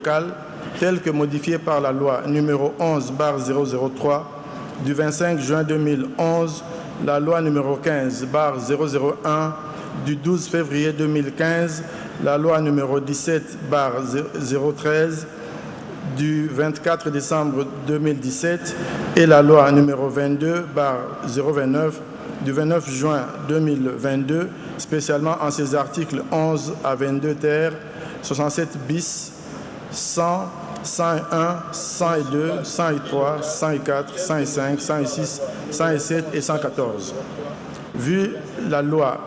locales telles que modifiées par la loi numéro 11/003 du 25 juin 2011, la loi numéro 15/001 du 12 février 2015, la loi numéro 17/013 du 24 décembre 2017 et la loi numéro 22/029 du 29 juin 2022, spécialement en ses articles 11 à 22 ter, 67 bis, 100, 101, 102, 103, 104, 105, 106, 107 et 114. Vu la loi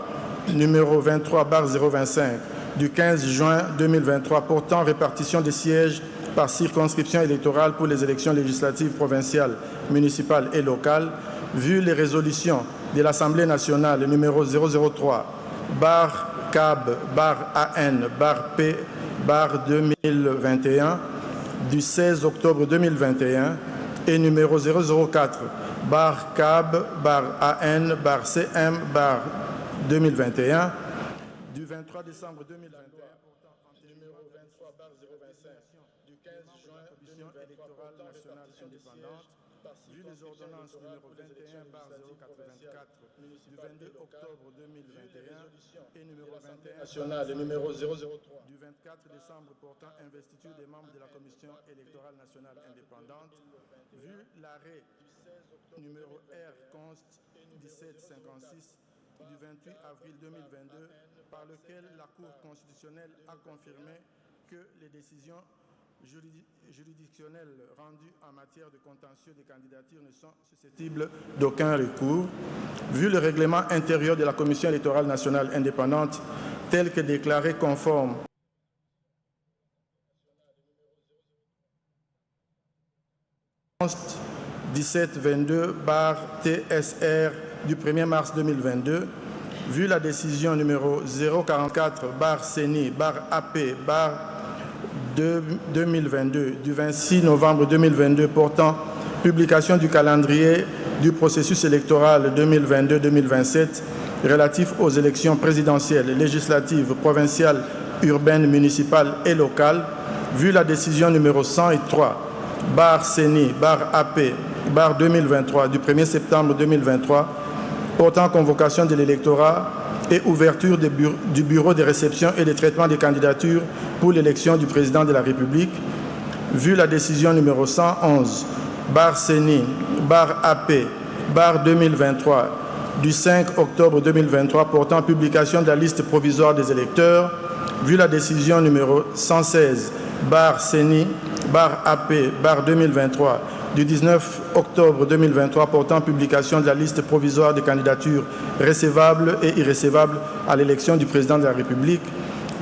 numéro 23/025 du 15 juin 2023 portant répartition des sièges par circonscription électorale pour les élections législatives provinciales, municipales et locales, vu les résolutions de l'Assemblée nationale numéro 003/CAB/AN/P/2021 du 16 octobre 2021 et numéro 004/CAB/AN/CM/2021 du 23 décembre 2021, numéro 23/025 du 15 juin, commission électorale nationale indépendante, vu les ordonnances numéro 21/084 du 22 octobre 2021 et numéro 21 national numéro 003 du 24 décembre portant investiture des membres de la commission électorale nationale indépendante, vu l'arrêt numéro R-Const 1756 du 28 avril 2022 par lequel la Cour constitutionnelle a confirmé que les décisions juridictionnelles rendues en matière de contentieux des candidatures ne sont susceptibles d'aucun recours, vu le règlement intérieur de la Commission électorale nationale indépendante tel que déclaré conforme « 1722/TSR du 1er mars 2022, vu la décision numéro 044/CENI/AP/2022 du 26 novembre 2022 portant publication du calendrier du processus électoral 2022-2027 relatif aux élections présidentielles, législatives, provinciales, urbaines, municipales et locales, vu la décision numéro 103/CENI/AP/2023 du 1er septembre 2023 portant convocation de l'électorat et ouverture du bureau de réception et de traitement des candidatures pour l'élection du président de la République, vu la décision numéro 111/CENI/AP/2023 du 5 octobre 2023 portant publication de la liste provisoire des électeurs, vu la décision numéro 116/CENI/AP/2023 du 19 octobre 2023 portant publication de la liste provisoire des candidatures recevables et irrecevables à l'élection du président de la République,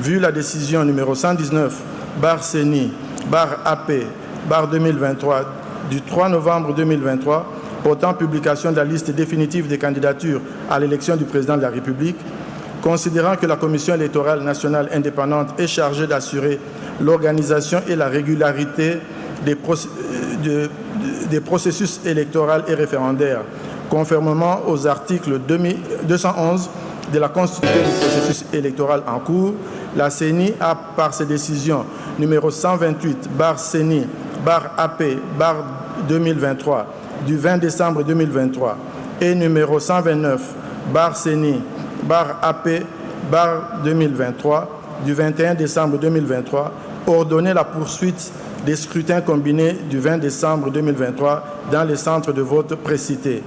vu la décision numéro 119/CENI/AP/2023 du 3 novembre 2023 portant publication de la liste définitive des candidatures à l'élection du président de la République, considérant que la Commission électorale nationale indépendante est chargée d'assurer l'organisation et la régularité des processus électoraux et référendaires, conformément aux articles 211 de la Constitution du processus électoral en cours, la CENI a, par ses décisions numéro 128/CENI/AP/2023 du 20 décembre 2023 et numéro 129/CENI/AP/2023 du 21 décembre 2023, ordonné la poursuite des scrutins combinés du 20 décembre 2023 dans les centres de vote précités.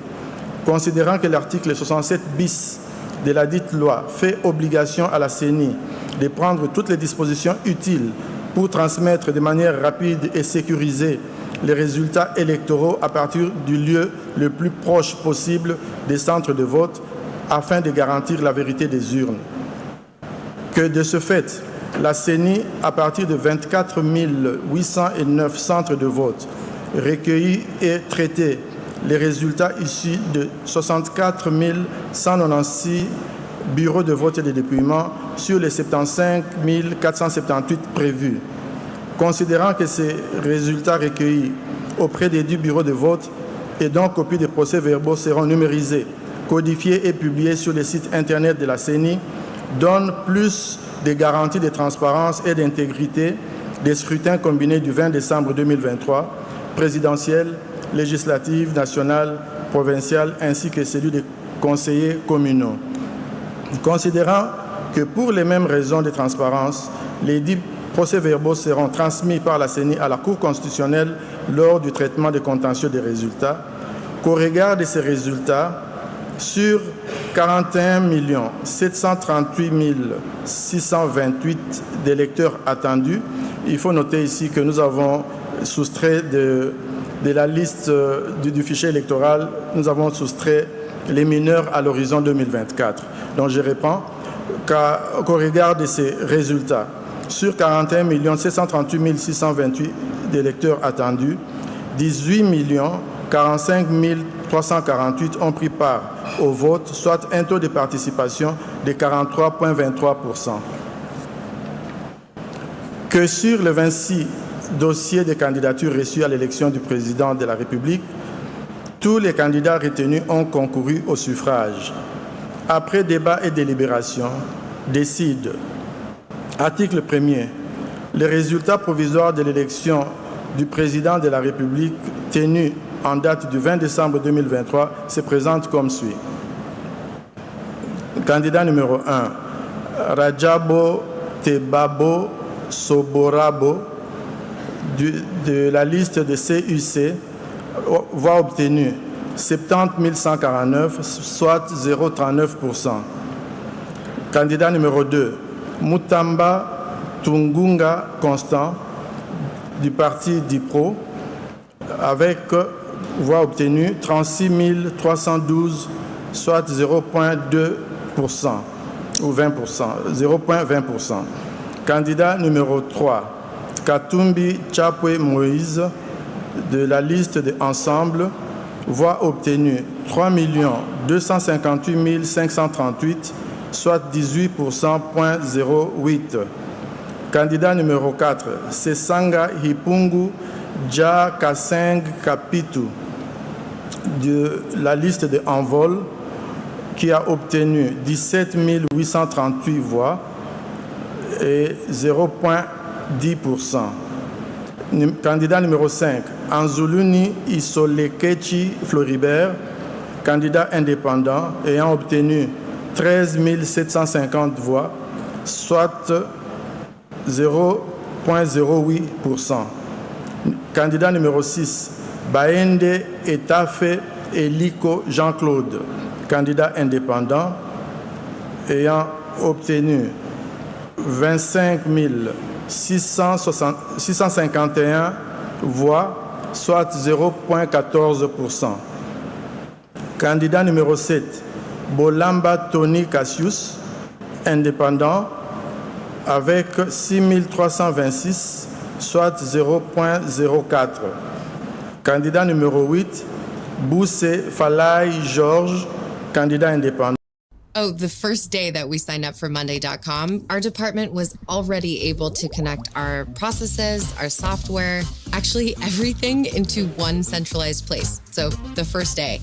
Considérant que l'article 67 bis de la dite loi fait obligation à la CENI de prendre toutes les dispositions utiles pour transmettre de manière rapide et sécurisée les résultats électoraux à partir du lieu le plus proche possible des centres de vote afin de garantir la vérité des urnes. Que de ce fait, la CENI, à partir de 24 809 centres de vote, recueillit et traité les résultats issus de 64 196 bureaux de vote et de dépouillement sur les 75 478 prévus. Considérant que ces résultats recueillis auprès des 10 bureaux de vote et dont copie des procès-verbaux seront numérisés, codifiés et publiés sur le site Internet de la CENI, donnent plus des garanties de transparence et d'intégrité des scrutins combinés du 20 décembre 2023, présidentielle, législative, nationale, provinciale, ainsi que celui des conseillers communaux. Considérant que pour les mêmes raisons de transparence, les dits procès-verbaux seront transmis par la CENI à la Cour constitutionnelle lors du traitement des contentieux des résultats, qu'au regard de ces résultats, sur 41 738 628 d'électeurs attendus, il faut noter ici que nous avons soustrait de la liste du fichier électoral, nous avons soustrait les mineurs à l'horizon 2024. Donc je reprends qu'au regard de ces résultats, sur 41 738 628 d'électeurs attendus, 18 45 348 ont pris part au vote, soit un taux de participation de 43,23%. Que sur les 26 dossiers de candidature reçus à l'élection du président de la République, tous les candidats retenus ont concouru au suffrage. Après débat et délibération, décide, article 1er, les résultats provisoires de l'élection du président de la République tenus en date du 20 décembre 2023 se présentent comme suit. Candidat numéro 1, Rajabo Tebabo Soborabo de la liste de CUC, voix obtenue 70 149, soit 0,39%. Candidat numéro 2, Mutamba Tungunga Constant du parti DIPRO, avec voix obtenue 36 312, soit 0,2% ou 20%, 0,20%. Candidat numéro 3, Katumbi Chapwe Moïse de la liste de Ensemble, voix obtenue 3 258 538, soit 18,08%. Candidat numéro 4, Sesanga Hipungu Dja Kaseng Kapitu de la liste de Envol, qui a obtenu 17 838 voix et 0,10%. Candidat numéro 5, Anzuluni Isolekechi Floribert, candidat indépendant ayant obtenu 13 750 voix, soit 0,08%. Candidat numéro 6, Baende Etafe Eliko Jean-Claude, candidat indépendant ayant obtenu 25 651 voix, soit 0,14%. Candidat numéro 7, Bolamba Tony Cassius, indépendant, avec 6 326, soit 0,04. Candidat numéro 8, Bousse Falai Georges, candidat indépendant. Oh, the first day that we signed up for Monday.com, our department was already able to connect our processes, our software, actually everything into one centralized place. So the first day.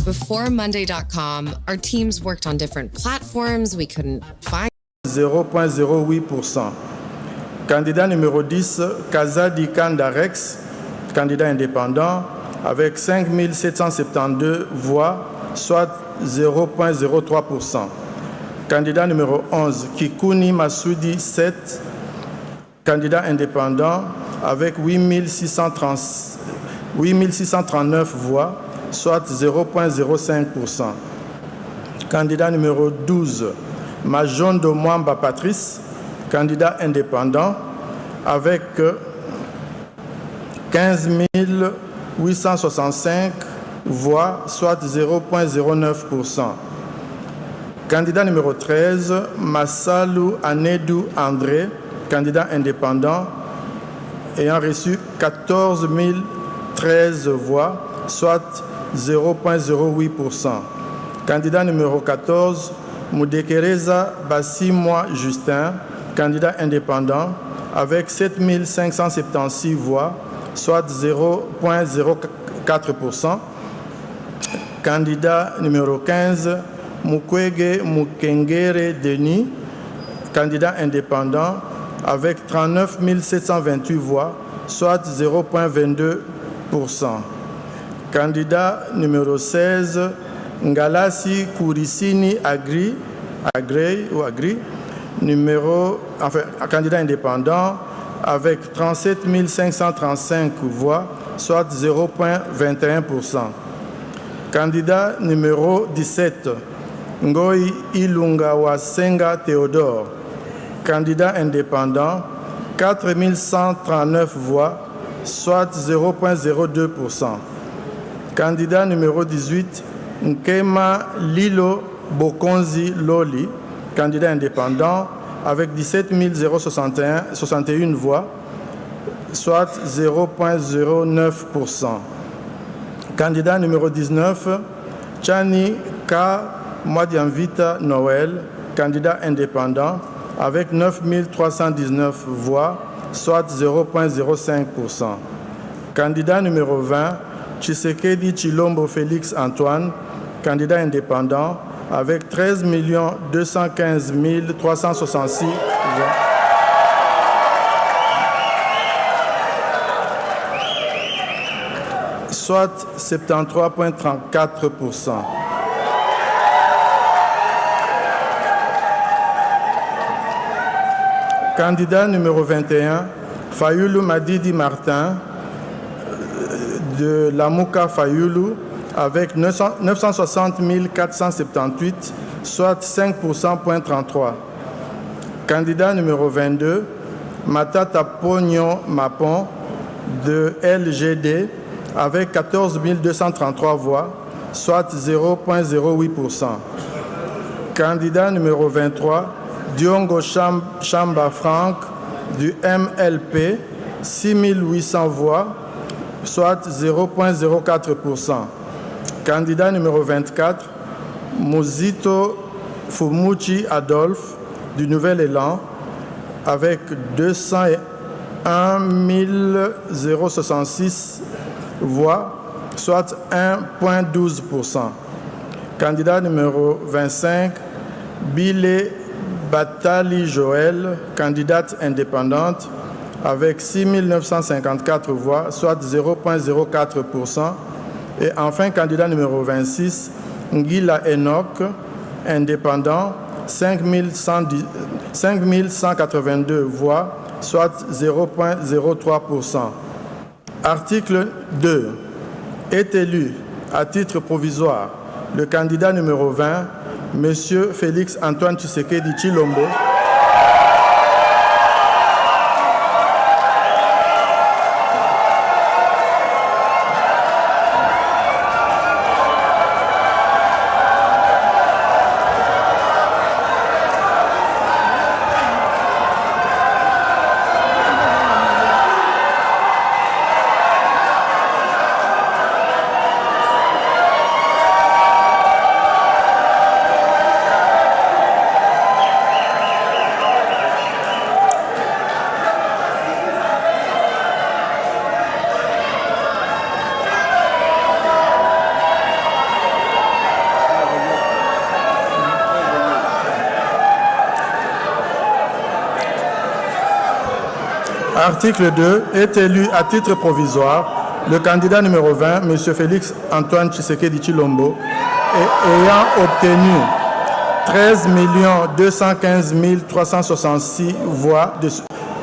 Before Monday.com, our teams worked on different platforms. We couldn't find 0,08%. Candidat numéro 10, Kazadi Kandarex, candidat indépendant, avec 5 772 voix, soit 0,03%. Candidat numéro 11, Kikuni Massoudi 7, candidat indépendant, avec 8 639 voix, soit 0,05%. Candidat numéro 12, Majondo Mwamba Patrice, candidat indépendant, avec 15 865 voix, soit 0,09%. Candidat numéro 13, Massalou Anedou André, candidat indépendant, ayant reçu 14 013 voix, soit 0,08%. Candidat numéro 14, Moudekereza Bassimwa Justin, candidat indépendant, avec 7 576 voix, soit 0,04%. Candidat numéro 15, Mukwege Mukengere Denis, candidat indépendant, avec 39 728 voix, soit 0,22%. Candidat numéro 16, Ngalasi Kourisini Agrey, candidat indépendant, avec 37 535 voix, soit 0,21%. Candidat numéro 17, Ngoyi Ilungawasenga Théodore, candidat indépendant, 4 139 voix, soit 0,02%. Candidat numéro 18, Nkema Lilo Bokonzi Loli, candidat indépendant, avec 17 061 voix, soit 0,09%. Candidat numéro 19, Chani K. Mwadiamvita Noël, candidat indépendant, avec 9 319 voix, soit 0,05%. Candidat numéro 20, Tshisekedi Tshilombo Félix Antoine, candidat indépendant, avec 13 215 366 voix. Soit 73,34%. Candidat numéro 21, Fayulu Madidi Martin, de Lamouka Fayulu, avec 960 478, soit 5,33%. Candidat numéro 22, Matata Pognon Mapon, de LGD, avec 14 233 voix, soit 0,08%. Candidat numéro 23, Diongo Chamba Franck, du MLP, 6 800 voix, soit 0,04%. Candidat numéro 24, Muzito Fumuchi Adolphe, du Nouvel Élan, avec 201 066 voix, soit 1,12%. Candidat numéro 25, Bile Batali Joël, candidate indépendante, avec 6 954 voix, soit 0,04%. Et enfin, candidat numéro 26, Ngila Enoch, indépendant, 5 182 voix, soit 0,03%. Article 2. Est élu à titre provisoire le candidat numéro 20, M. Félix Antoine Tshisekedi Tshilombo, Article 2. Est élu à titre provisoire le candidat numéro 20, M. Félix Antoine Tshisekedi Tshilombo, ayant obtenu 13 215 366 voix,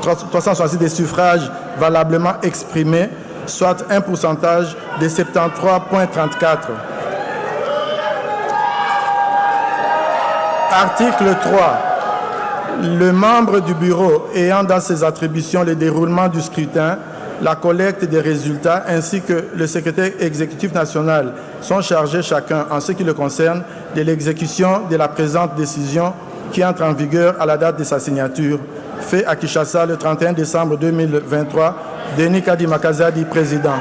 366 des suffrages valablement exprimés, soit un pourcentage de 73,34. Article 3. Le membre du bureau ayant dans ses attributions le déroulement du scrutin, la collecte des résultats ainsi que le secrétaire exécutif national sont chargés chacun, en ce qui le concerne, de l'exécution de la présente décision qui entre en vigueur à la date de sa signature. Fait à Kinshasa le 31 décembre 2023, Denis Kadima Kazadi, président.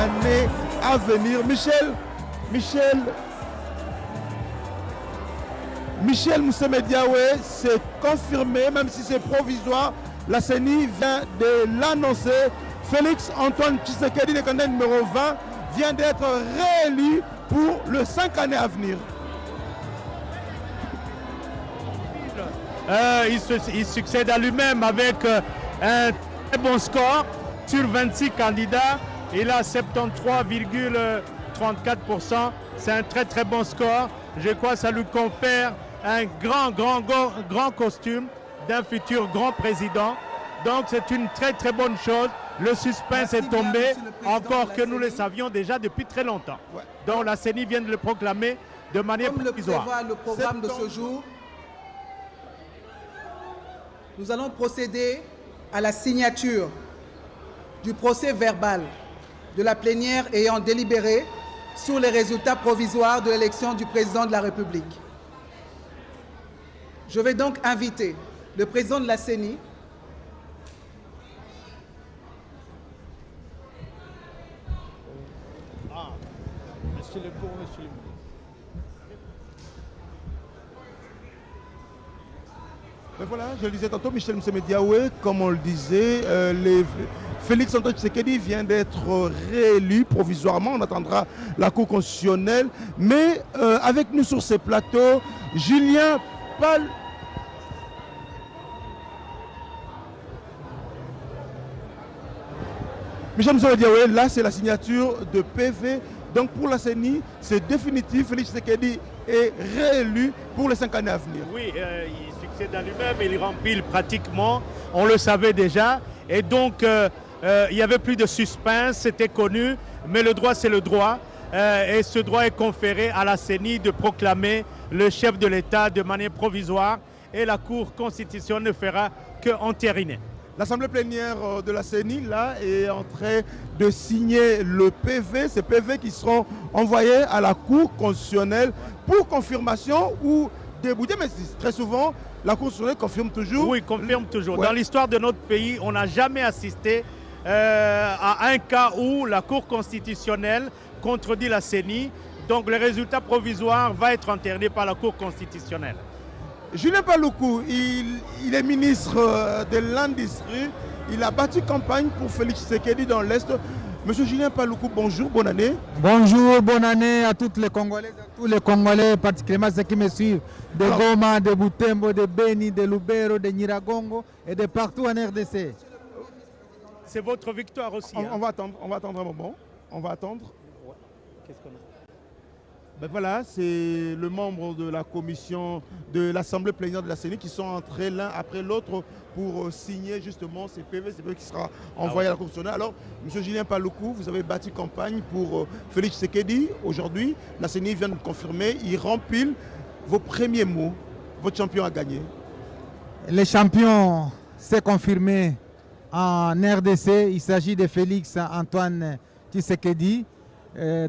années à venir. Michel Mousseme Diawé, c'est confirmé, même si c'est provisoire. La CENI vient de l'annoncer. Félix Antoine Tshisekedi, le candidat numéro 20, vient d'être réélu pour les 5 années à venir. Il succède à lui-même avec un très bon score sur 26 candidats. Il a 73,34%. C'est un très très bon score. Je crois que ça lui confère un grand costume d'un futur grand président. Donc c'est une très très bonne chose. Le suspense est tombé, encore que nous le savions déjà depuis très longtemps. Ouais. Donc la CENI vient de le proclamer de manière provisoire. Comme le prévoit le programme de ce jour, nous allons procéder à la signature du procès verbal de la plénière ayant délibéré sur les résultats provisoires de l'élection du président de la République. Je vais donc inviter le président de la CENI, Monsieur le cours, monsieur le... Mais voilà, je le disais tantôt, Michel Mousseme Diawé, comme on le disait, Félix Antoine Tshisekedi vient d'être réélu provisoirement. On attendra la Cour constitutionnelle. Mais avec nous sur ces plateaux, Julien Paluku. Michel Mousseme Diawé, là c'est la signature de PV. Donc pour la CENI, c'est définitif. Félix Tshisekedi est réélu pour les 5 années à venir. Oui, il succède à lui-même, il remplit pratiquement, on le savait déjà. Et donc, il n'y avait plus de suspense, c'était connu, mais le droit c'est le droit. Et ce droit est conféré à la CENI de proclamer le chef de l'État de manière provisoire. Et la Cour constitutionnelle ne fera qu'entériner. L'Assemblée plénière de la CENI là, est en train de signer le PV, ces PV qui seront envoyés à la Cour constitutionnelle pour confirmation ou débouté. Mais très souvent, la Cour constitutionnelle confirme toujours. Oui, confirme toujours. Ouais. Dans l'histoire de notre pays, on n'a jamais assisté à un cas où la Cour constitutionnelle contredit la CENI. Donc le résultat provisoire va être entériné par la Cour constitutionnelle. Julien Paluku, il est ministre de l'Industrie. Il a battu campagne pour Félix Tshisekedi dans l'Est. Monsieur Julien Paluku, bonjour, bonne année. Bonjour, bonne année à toutes les Congolais, tous les Congolais, particulièrement ceux qui me suivent, de Goma, de Butembo, de Beni, de Lubero, de Nyiragongo et de partout en RDC. C'est votre victoire aussi. On va attendre un moment. On va attendre. Ouais. Qu'est-ce qu'on a? Ben voilà, c'est le membre de la commission de l'Assemblée plénière de la CENI qui sont entrés l'un après l'autre pour signer justement ces PV qui sera envoyé à la Cour constitutionnelle. Alors, M. Julien Paluku, vous avez battu campagne pour Félix Tshisekedi. Aujourd'hui, la CENI vient de confirmer, il remplit vos premiers mots. Votre champion a gagné. Le champion s'est confirmé en RDC. Il s'agit de Félix Antoine Tshisekedi.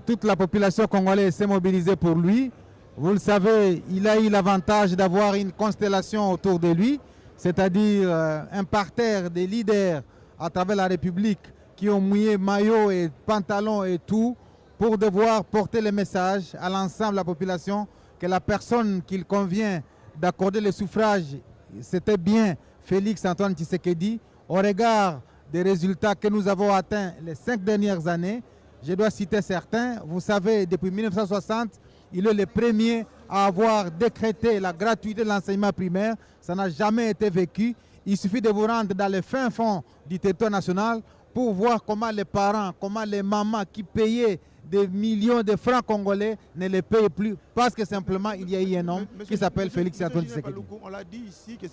Toute la population congolaise s'est mobilisée pour lui. Vous le savez, il a eu l'avantage d'avoir une constellation autour de lui, c'est-à-dire un parterre des leaders à travers la République qui ont mouillé maillot et pantalon et tout pour devoir porter le message à l'ensemble de la population que la personne qu'il convient d'accorder le suffrage, c'était bien Félix Antoine Tshisekedi. Au regard des résultats que nous avons atteints les 5 dernières années, je dois citer certains. Vous savez, depuis 1960, il est le premier à avoir décrété la gratuité de l'enseignement primaire. Ça n'a jamais été vécu. Il suffit de vous rendre dans le fin fond du territoire national pour voir comment les parents, comment les mamans qui payaient des millions de francs congolais ne les payent plus parce que simplement il y a eu un homme qui s'appelle Félix Antoine Tshisekedi. On l'a dit ici que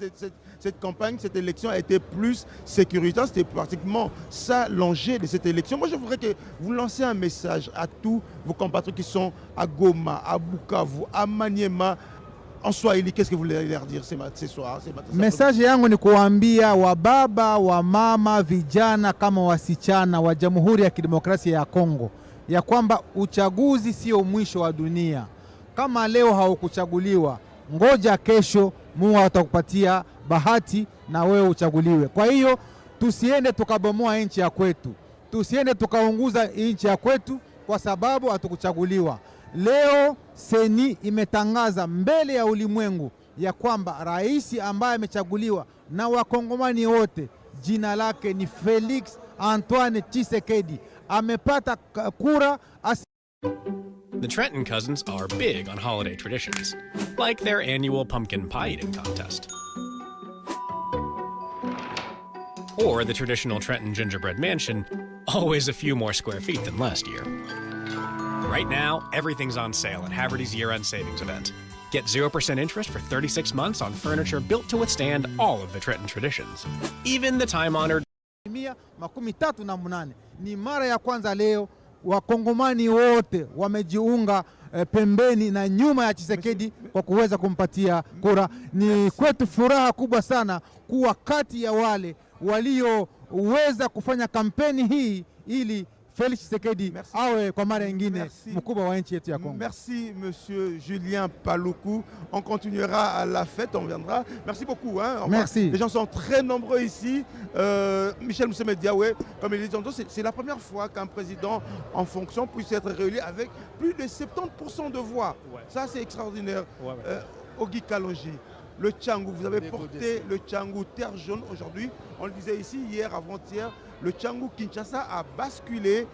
cette campagne, cette élection a été plus sécuritaire. C'était pratiquement ça l'enjeu de cette élection. Moi je voudrais que vous lanciez un message à tous vos compatriotes qui sont à Goma, à Bukavu, à Maniema. En Swahili, qu'est-ce que vous voulez leur dire ce soir? Message yangu ni kuambia wababa, wamama, vijana kama wasichana wa Jamhuri ya Kidemokrasia ya Kongo ya kwamba uchaguzi sio mwisho wa dunia. Kama leo haukuchaguliwa, ngoja kesho Mungu atakupatia bahati na wewe uchaguliwe. Kwa hiyo tusiende tukabomoa nchi ya kwetu. tusiende tukaunguza nchi ya kwetu kwa sababu hatukuchaguliwa. Leo Seni imetangaza mbele ya ulimwengu ya kwamba rais ambaye amechaguliwa na wakongomani wote jina lake ni Felix Antoine Tshisekedi. Amepata kura The Trenton cousins are big on holiday traditions, like their annual pumpkin pie eating contest. Or the traditional Trenton gingerbread mansion, always a few more square feet than last year. Right now, everything's on sale at Haverty's year-end savings event. Get 0% interest for 36 months on furniture built to withstand all of the Trenton traditions. Even the time-honored 38. Ni mara ya kwanza leo wakongomani wote wamejiunga pembeni na nyuma ya Tshisekedi kwa kuweza kumpatia kura. Ni kwetu furaha kubwa sana kuwa kati ya wale walioweza kufanya kampeni hii ili Félix Tshisekedi awe kwa mara nyingine mkubwa wa nchi yetu ya Kongo. Merci monsieur Julien Paluku. On continuera à la fête, on viendra. Merci beaucoup. Hein. Merci. Les gens sont très nombreux ici. Michel Mousseme Diawé, comme il dit, c'est la première fois qu'un président en fonction puisse être réélu avec plus de 70% de voix. Ouais. Ça c'est extraordinaire. Ouais, ouais. Ogi Kalonji, le Tchangou, vous avez porté le Tchangou terre jaune aujourd'hui. On le disait ici, hier, avant-hier, le Tchangou Kinshasa a basculé,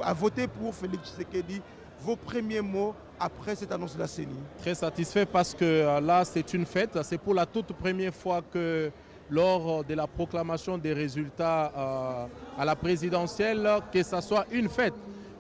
a voté pour Félix Tshisekedi. Vos premiers mots après cette annonce de la CENI? Très satisfait parce que là, c'est une fête. C'est pour la toute première fois que lors de la proclamation des résultats à la présidentielle, que ça soit une fête.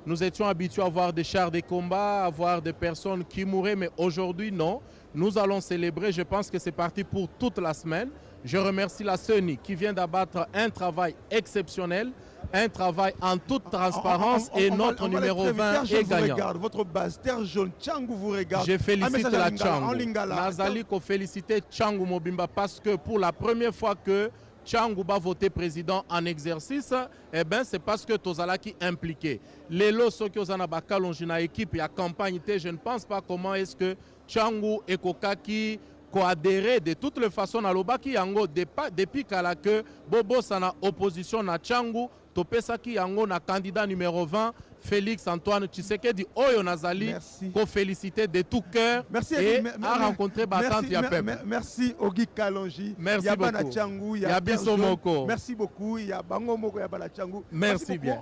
Nous étions habitués à voir des chars de combat, à voir des personnes qui mouraient, mais aujourd'hui, non. Nous allons célébrer, je pense que c'est parti pour toute la semaine. Je remercie la CENI qui vient d'abattre un travail exceptionnel, un travail en toute transparence et notre numéro 20 est gagnant. Regarde, votre base, Terre Jaune, Tchangou vous regarde. Je félicite la Tchangou. Nazali ko féliciter Tchangou Mobimba parce que pour la première fois que Tchangou va voter président en exercice, eh ben c'est parce que Tozala qui est impliqué. Les lots qui ont na bakalonjina équipe et à campagne, je ne pense pas comment est-ce que Tchangou et Kokaki coadhérer de toutes les façons à l'obaki yango depuis que Bobo sana opposition na Tchangou topesa ki yango na candidat numéro 20 Félix Antoine Tshisekedi Oyo Nazali ko féliciter de tout cœur et a rencontré Batante ya peuple. Merci Ogi Kalonji. Merci beaucoup. Tchangou, ya Biso Moko. Merci beaucoup. Il y a Bango Moko, il y a Bala Tchangou. Merci bien.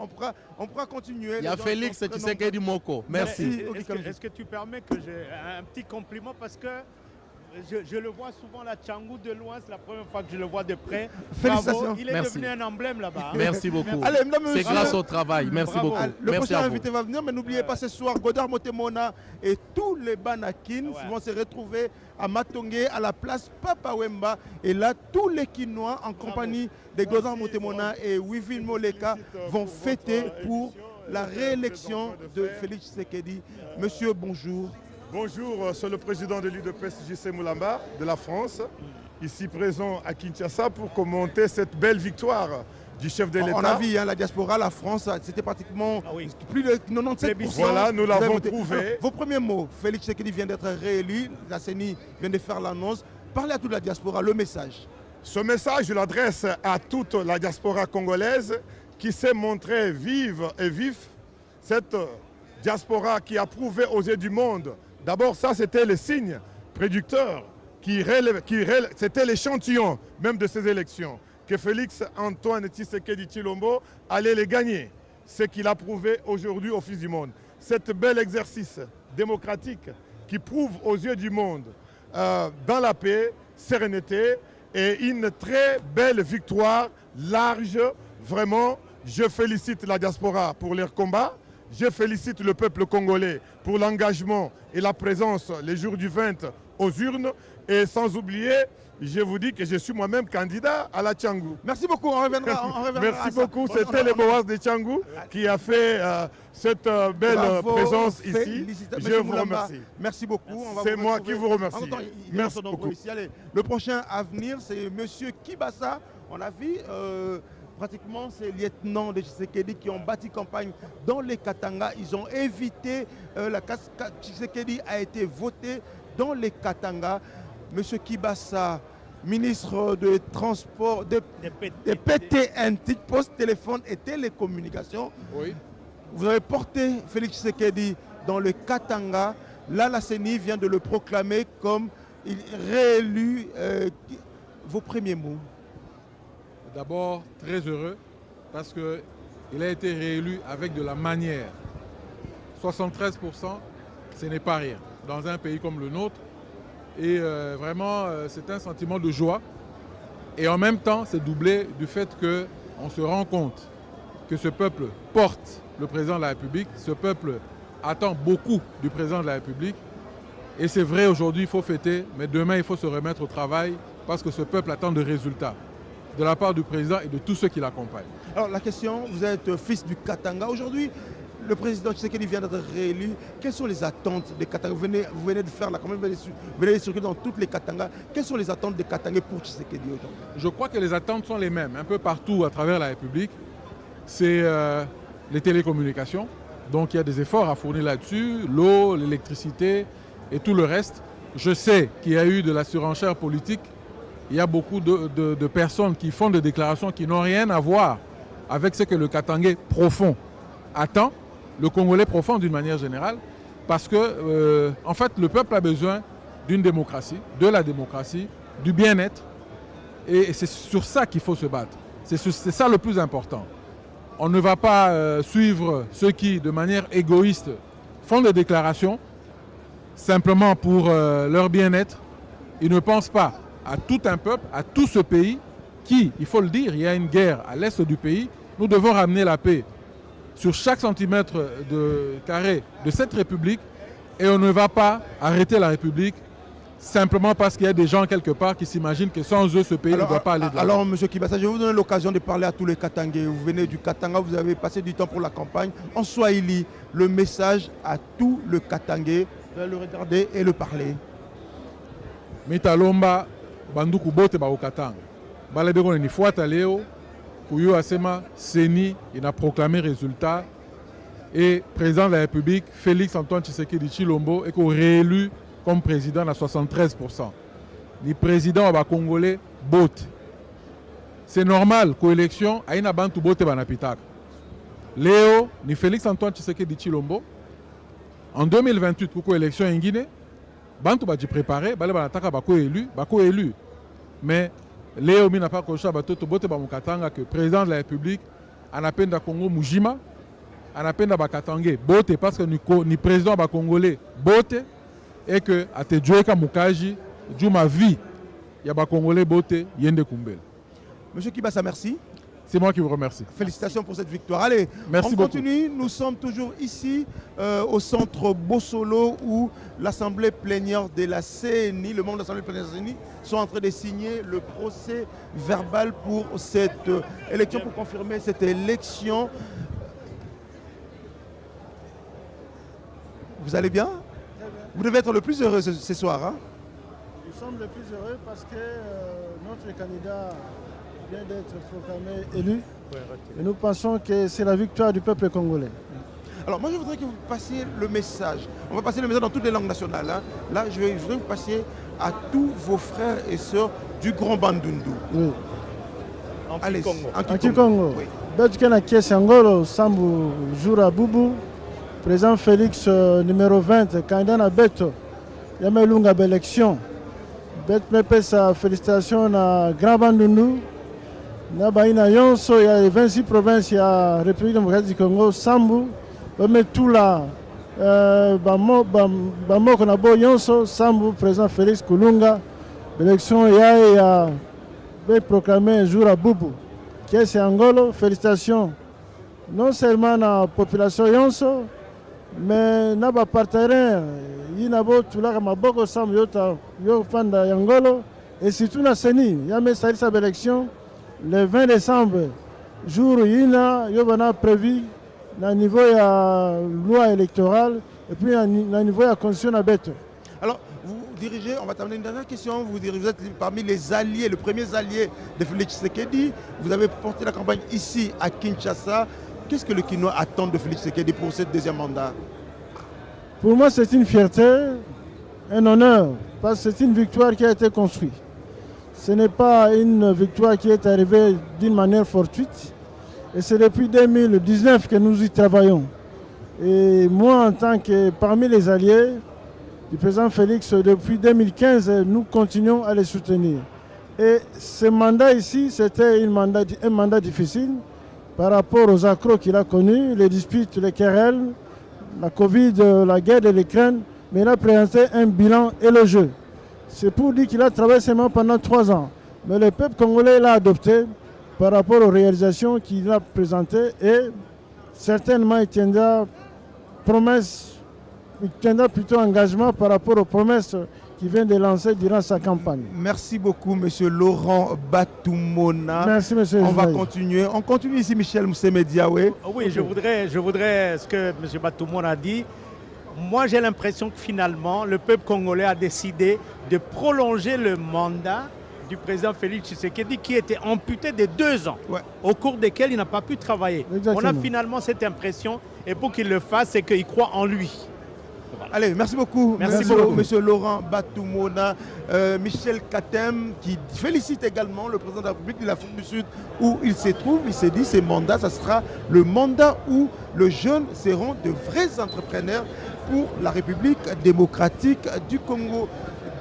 On pourra continuer. Il y a Félix Tshisekedi Moko. Merci. Est-ce que tu permets que j'ai un petit compliment parce que je le vois souvent la Tchangou de loin, c'est la première fois que je le vois de près. Bravo, il est devenu un emblème là-bas. Merci beaucoup. C'est grâce au travail. Merci beaucoup. Le prochain invité va venir, mais n'oubliez pas ce soir, Godard Motemona et tous les Banakines vont se retrouver à Matongé, à la place Papa Wemba. Et là, tous les Kinois en compagnie de Godard Motemona et Wivin Moleka vont fêter pour la réélection de Félix Tshisekedi. Monsieur, bonjour. Bonjour, c'est le président de l'UDPS JC Moulamba de la France, ici présent à Kinshasa pour commenter cette belle victoire du chef de l'État. On a vu la diaspora, la France, c'était pratiquement plus de 97%. Voilà, nous l'avons prouvé. Alors, vos premiers mots, Félix Tshisekedi vient d'être réélu, la CENI vient de faire l'annonce. Parlez à toute la diaspora, le message. Ce message, je l'adresse à toute la diaspora congolaise qui s'est montrée vive et vif. Cette diaspora qui a prouvé aux yeux du monde. D'abord, ça, c'était le signe prédicteur, c'était l'échantillon même de ces élections, que Félix Antoine Tshisekedi Tshilombo allait les gagner. Ce qu'il a prouvé aujourd'hui au fils du monde. Cet bel exercice démocratique qui prouve aux yeux du monde, dans la paix, sérénité, et une très belle victoire, large, vraiment. Je félicite la diaspora pour leur combat. Je félicite le peuple congolais pour l'engagement et la présence les jours du 20 aux urnes. Et sans oublier, je vous dis que je suis moi-même candidat à la Tchangou. Merci beaucoup, on reviendra Merci beaucoup, c'était le Boaz de Tchangou qui a fait cette belle présence ici. Je vous remercie. Merci beaucoup. C'est moi qui vous remercie. Merci beaucoup. Ici. Allez, le prochain à venir, c'est M. Kibasa. On a vu pratiquement ces lieutenants de Tshisekedi qui ont bâti campagne dans les Katanga. Ils ont évité, Tshisekedi a été voté dans les Katanga. Monsieur Kibasa, ministre de Transport, de PTN, Poste, Téléphone et Télécommunications. Oui. Vous avez porté Félix Tshisekedi dans le Katanga. Là, la CENI vient de le proclamer comme réélu. Vos premiers mots? D'abord, très heureux parce qu'il a été réélu avec de la manière. 73%, ce n'est pas rien dans un pays comme le nôtre. Et vraiment, c'est un sentiment de joie. Et en même temps, c'est doublé du fait qu'on se rend compte que ce peuple porte le président de la République. Ce peuple attend beaucoup du président de la République. Et c'est vrai, aujourd'hui, il faut fêter, mais demain, il faut se remettre au travail parce que ce peuple attend des résultats de la part du président et de tous ceux qui l'accompagnent. Alors la question, vous êtes fils du Katanga. Aujourd'hui, le président Tshisekedi vient d'être réélu. Quelles sont les attentes des Katanga? Vous venez de faire la campagne, vous venez de circuler dans toutes les Katangas. Quelles sont les attentes des Katangais pour Tshisekedi aujourd'hui? Je crois que les attentes sont les mêmes, un peu partout à travers la République. C'est les télécommunications. Donc il y a des efforts à fournir là-dessus, l'eau, l'électricité et tout le reste. Je sais qu'il y a eu de la surenchère politique. Il y a beaucoup de personnes qui font des déclarations qui n'ont rien à voir avec ce que le Katangais profond attend, le Congolais profond d'une manière générale, parce que en fait, le peuple a besoin d'une démocratie, de la démocratie, du bien-être, et c'est sur ça qu'il faut se battre. C'est ça le plus important. On ne va pas suivre ceux qui, de manière égoïste, font des déclarations simplement pour leur bien-être. Ils ne pensent pas à tout un peuple, à tout ce pays qui, il faut le dire, il y a une guerre à l'est du pays. Nous devons ramener la paix sur chaque centimètre de carré de cette République et on ne va pas arrêter la République simplement parce qu'il y a des gens quelque part qui s'imaginent que sans eux, ce pays ne doit pas aller de l'avant. Alors, M. Kibasa, je vais vous donner l'occasion de parler à tous les Katangais. Vous venez du Katanga, vous avez passé du temps pour la campagne. En Swahili, le message à tous les Katangais, vous allez le regarder et le parler. Mitalomba, banduku bote ba Katanga. Balebeko ni fuata leo. Kuyo Asema, CENI, il a proclamé résultat. Et président de la République, Félix Antoine Tshisekedi Tshilombo, est réélu comme président à 73%. Le président va Congolais, bote. C'est normal qu'aux élections, il y a un bote banapitak. Léo, ni Félix Antoine Tshisekedi Tshilombo, en 2028, pour l'élection en Guinée, Bantu va préparer, Banataka va élu. Mais Léo n'a pas coché Batoto Bote Bamukatanga que président de la République, en appel de Congo Mujima, en appel de Bakatangé, Bote parce que ni président Congolais, Bote, et que à te Djoeka Mukaji, Djouma vie, il y a Congolais Bote, Yende Kumbel. Monsieur Kibasa, merci. C'est moi qui vous remercie. Félicitations pour cette victoire. Allez, merci on continue. Nous sommes toujours ici au centre Bossolo où l'Assemblée plénière de la CENI, le membre de l'Assemblée plénière de la CENI, sont en train de signer le procès verbal pour cette élection, pour confirmer cette élection. Vous allez bien? Vous devez être le plus heureux ce soir. Hein? Nous sommes le plus heureux parce que notre candidat vient d'être proclamé élu. Et nous pensons que c'est la victoire du peuple congolais. Alors moi je voudrais que vous passiez le message. On va passer le message dans toutes les langues nationales. Hein. Là je voudrais que vous passiez à tous vos frères et sœurs du Grand Bandundu. Oui. Allez, en Kikongo. Betuke na kiesi Angolo, Sambu Jura Bubu, président Félix numéro 20, candidat na Beto, Yamelunga l'élection. Bet mepe sa félicitation na Grand Bandundu. Na baina yonso, il y a 26 provinces, il y a République démocratique du Congo, Sambu, tout là, Bamoko na bo yonso, Sambu, président Félix Kulunga, l'élection il y a proclamé un jour à Boubou, qui est Angolo, félicitations, non seulement la population yonso, mais na ba partenaire, il y a tout là, Maboko Sambu, yo fanda Angolo, et surtout la CENI, il y a mis sa élection. Le 20 décembre, jour où il y a prévu au niveau de la loi électorale et puis au niveau de la constitution à Beto. Alors, vous dirigez, on va terminer une dernière question, vous êtes parmi les alliés, les premiers alliés de Félix Tshisekedi. Vous avez porté la campagne ici à Kinshasa. Qu'est-ce que le Kinois attend de Félix Tshisekedi pour ce deuxième mandat? Pour moi, c'est une fierté, un honneur, parce que c'est une victoire qui a été construite. Ce n'est pas une victoire qui est arrivée d'une manière fortuite. Et c'est depuis 2019 que nous y travaillons. Et moi, en tant que parmi les alliés du président Félix, depuis 2015, nous continuons à les soutenir. Et ce mandat ici, c'était un mandat difficile par rapport aux accros qu'il a connus, les disputes, les querelles, la Covid, la guerre de l'Ukraine. Mais il a présenté un bilan élogieux. C'est pour dire qu'il a travaillé seulement pendant 3 ans. Mais le peuple congolais l'a adopté par rapport aux réalisations qu'il a présentées et certainement il tiendra plutôt engagement par rapport aux promesses qu'il vient de lancer durant sa campagne. Merci beaucoup, M. Laurent Batumona. Merci, M. On va continuer. On continue ici, Michel Mousseme-Diawé. Oui, je voudrais ce que M. Batumona a dit. Moi, j'ai l'impression que finalement, le peuple congolais a décidé de prolonger le mandat du président Félix Tshisekedi qui était amputé de 2 ans, au cours desquels il n'a pas pu travailler. Exactement. On a finalement cette impression, et pour qu'il le fasse, c'est qu'il croit en lui. Voilà. Allez, merci beaucoup. Merci beaucoup. Monsieur Laurent Batumona, Michel Katem, qui félicite également le président de la République de l'Afrique du Sud où il se trouve. Il s'est dit, ce mandat, ça sera le mandat où les jeunes seront de vrais entrepreneurs pour la République démocratique du Congo.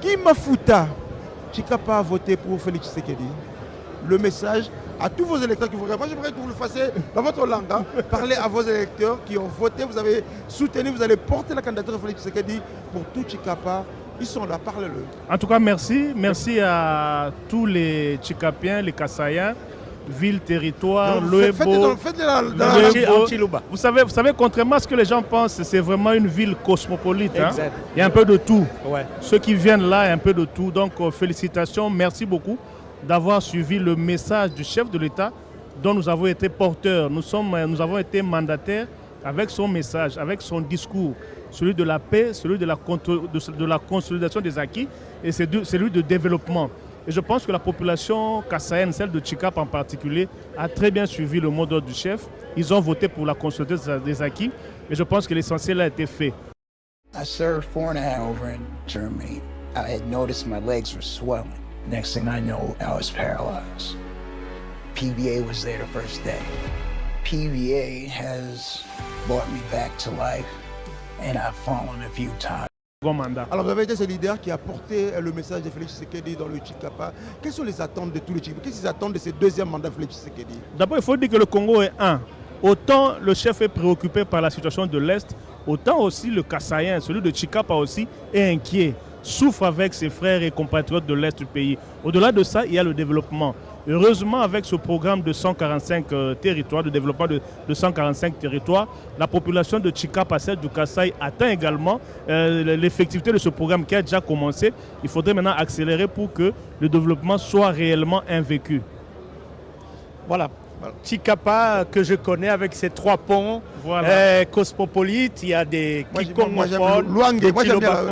Guy Mafuta, Tshikapa a voté pour Félix Tshisekedi. Le message à tous vos électeurs qui vous regardent. Moi, j'aimerais que vous le fassiez dans votre langue. Parlez à vos électeurs qui ont voté, vous avez soutenu, vous allez porter la candidature de Félix Tshisekedi pour tout Tshikapa. Ils sont là, parlez-le. En tout cas, merci. Merci à tous les Tshikapiens, les Kassaïens, ville, territoire, Loebo. Vous savez, contrairement à ce que les gens pensent, c'est vraiment une ville cosmopolite. Hein? Il y a un peu de tout. Ouais. Ceux qui viennent là, il y a un peu de tout. Donc, félicitations, merci beaucoup d'avoir suivi le message du chef de l'État dont nous avons été porteurs. Nous avons été mandataires avec son message, avec son discours, celui de la paix, celui de la consolidation des acquis et celui de développement. Et je pense que la population kassaïenne, celle de Tshikapa en particulier, a très bien suivi le mot d'ordre du chef. Ils ont voté pour la consolidation des acquis et je pense que l'essentiel a été fait. I served 4.5 over in Germany. I had noticed my legs were swelling. Next thing I know, I was paralyzed. PVA was there the first day. PVA has brought me back to life and I've fallen a few times. Alors vous avez été ce leader qui a porté le message de Félix Tshisekedi dans le Tshikapa. Quelles sont les attentes de tous les Tshikapa? Qu'est-ce qu'ils attendent de ce deuxième mandat de Félix Tshisekedi? D'abord, il faut dire que le Congo est un. Autant le chef est préoccupé par la situation de l'Est, autant aussi le Kassaïen, celui de Tshikapa aussi, est inquiet, souffre avec ses frères et compatriotes de l'Est du pays. Au-delà de ça, il y a le développement. Heureusement, avec ce programme de 145 territoires, de développement de 145 territoires, la population de Tshikapa, celle du Kasaï, atteint également l'effectivité de ce programme qui a déjà commencé. Il faudrait maintenant accélérer pour que le développement soit réellement invécu. Voilà. Tshikapa que je connais avec ses 3 ponts, cosmopolites, il y a des Kikongophones. Moi j'aime bien